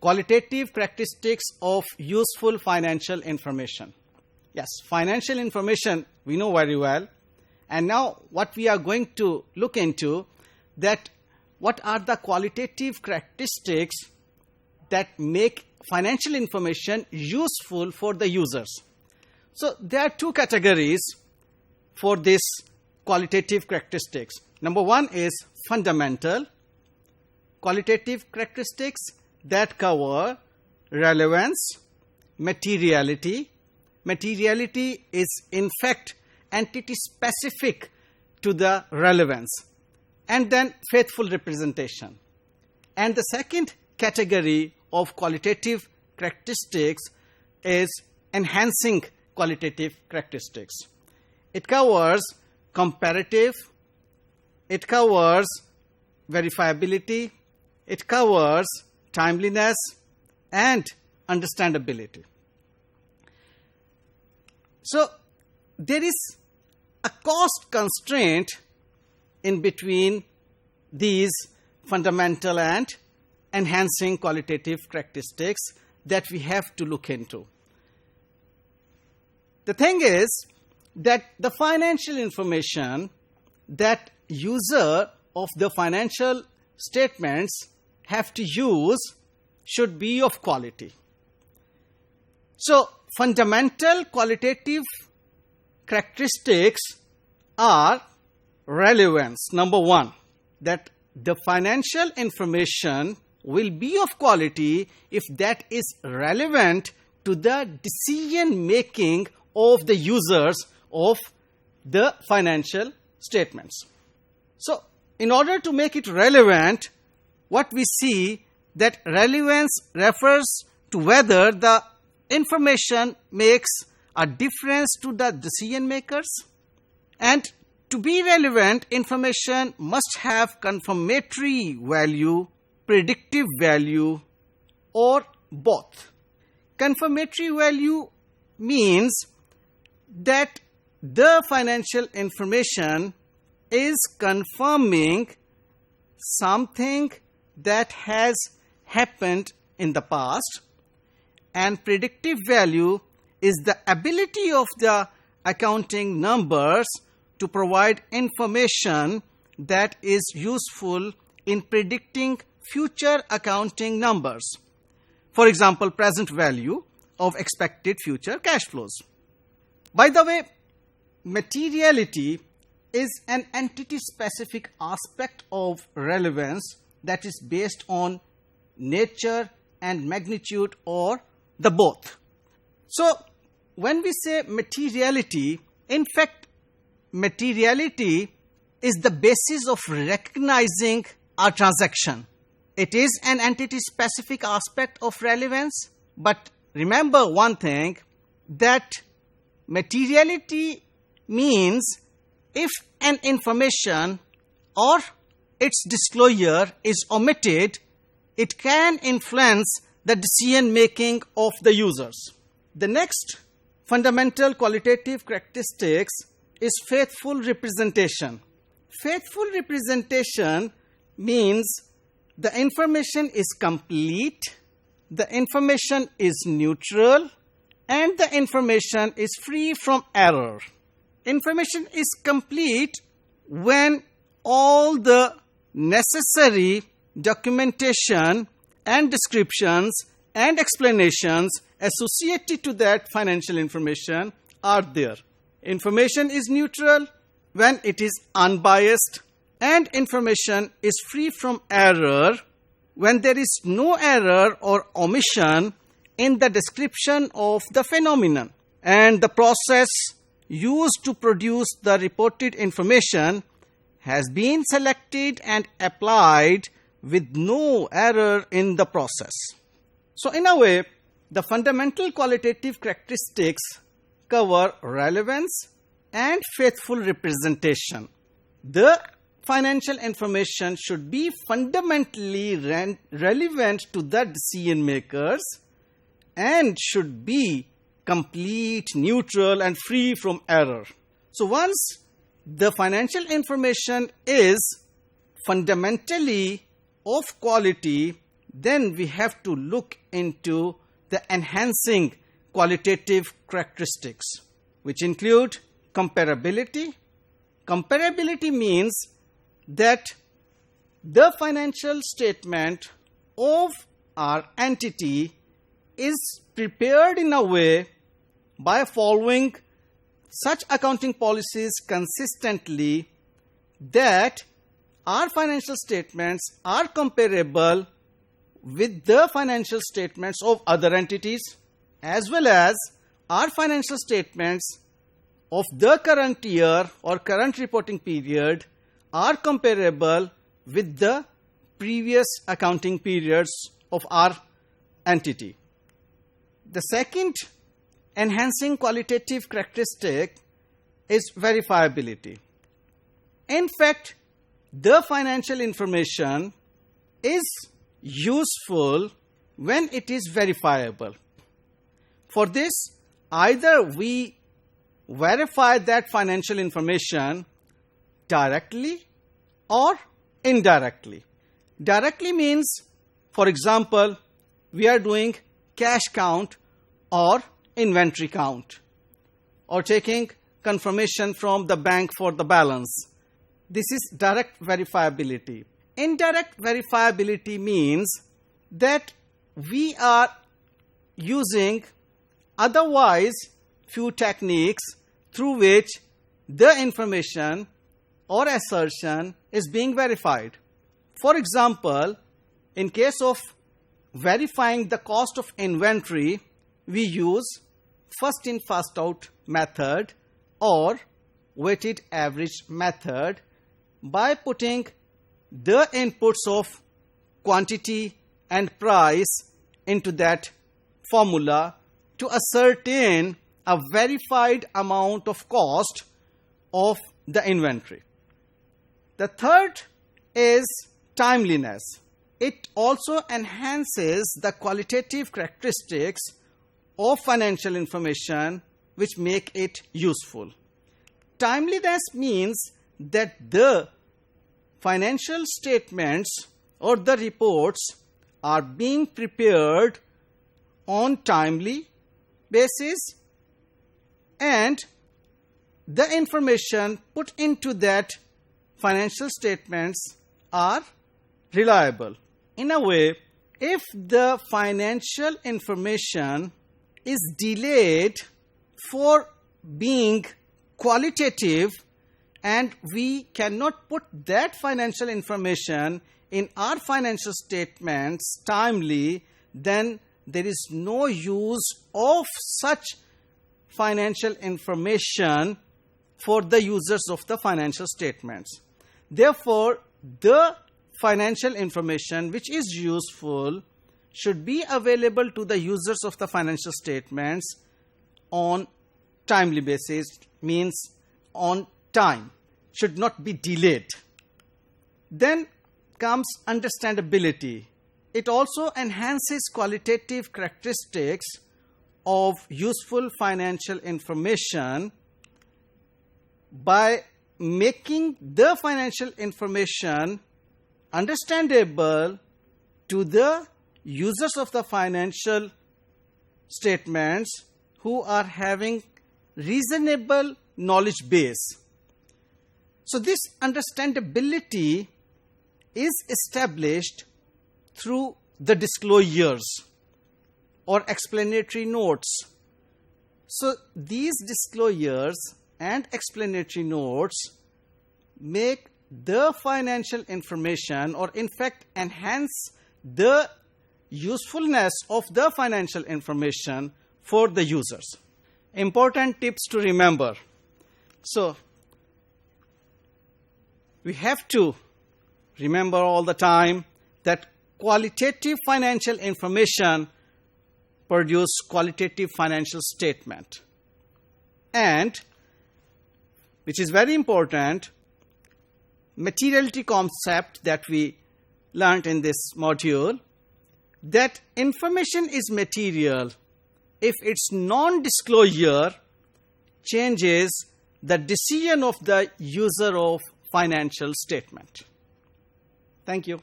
qualitative characteristics of useful financial information. Yes, financial information we know very well. And now what we are going to look into, that what are the qualitative characteristics that make financial information useful for the users. So there are two categories for this qualitative characteristics. Number one is fundamental qualitative characteristics that cover relevance, materiality. Materiality is in fact entity specific to the relevance, and then faithful representation. And the second category of qualitative characteristics is enhancing qualitative characteristics. It covers comparative, it covers verifiability, it covers timeliness and understandability. So there is a cost constraint in between these fundamental and enhancing qualitative characteristics that we have to look into. The thing is that the financial information that user of the financial statements have to use should be of quality. So fundamental qualitative characteristics are relevance. Number one, that the financial information will be of quality if that is relevant to the decision making of the users of the financial statements. So in order to make it relevant, what we see that relevance refers to whether the information makes a difference to the decision makers, and to be relevant, information must have confirmatory value, predictive value, or both. Confirmatory value means that the financial information is confirming something that has happened in the past, and predictive value is the ability of the accounting numbers to provide information that is useful in predicting future accounting numbers. For example, present value of expected future cash flows. By the way, materiality is an entity-specific aspect of relevance that is based on nature and magnitude or the both. So, when we say materiality, in fact, materiality is the basis of recognizing a transaction. It is an entity-specific aspect of relevance, but remember one thing, that materiality means if an information or its disclosure is omitted, it can influence the decision making of the users. The next fundamental qualitative characteristics is faithful representation. Faithful representation means the information is complete, the information is neutral, and the information is free from error. Information is complete when all the necessary documentation and descriptions and explanations associated to that financial information are there. Information is neutral when it is unbiased, and information is free from error when there is no error or omission in the description of the phenomenon, and the process used to produce the reported information has been selected and applied with no error in the process. So in a way, the fundamental qualitative characteristics cover relevance and faithful representation. The financial information should be fundamentally relevant to the decision makers and should be complete, neutral, and free from error. So once the financial information is fundamentally of quality, then we have to look into the enhancing qualitative characteristics, which include comparability. Comparability means that the financial statement of our entity is prepared in a way by following such accounting policies consistently that our financial statements are comparable with the financial statements of other entities, as well as our financial statements of the current year or current reporting period are comparable with the previous accounting periods of our entity. The second enhancing qualitative characteristic is verifiability. In fact, the financial information is useful when it is verifiable. For this, either we verify that financial information directly or indirectly. Directly means, for example, we are doing cash count or inventory count, or taking confirmation from the bank for the balance. This is direct verifiability. Indirect verifiability means that we are using otherwise few techniques through which the information or assertion is being verified. For example, in case of verifying the cost of inventory, we use first in first out method or weighted average method by putting the inputs of quantity and price into that formula to ascertain a verified amount of cost of the inventory. The third is timeliness. It also enhances the qualitative characteristics of financial information which make it useful. Timeliness means that the financial statements or the reports are being prepared on timely basis and the information put into that financial statements are reliable. In a way, if the financial information is delayed for being qualitative and we cannot put that financial information in our financial statements timely, then there is no use of such financial information for the users of the financial statements. Therefore, the financial information which is useful should be available to the users of the financial statements on timely basis, means on time, should not be delayed. Then comes understandability. It also enhances qualitative characteristics of useful financial information by making the financial information understandable to the users of the financial statements who are having reasonable knowledge base. So this understandability is established through the disclosures or explanatory notes. So these disclosures and explanatory notes make the financial information, or in fact enhance the usefulness of the financial information for the users. Important tips to remember. So we have to remember all the time that qualitative financial information produce qualitative financial statement. And, which is very important, materiality concept that we learned in this module, that information is material if its non-disclosure changes the decision of the user of financial statement. Thank you.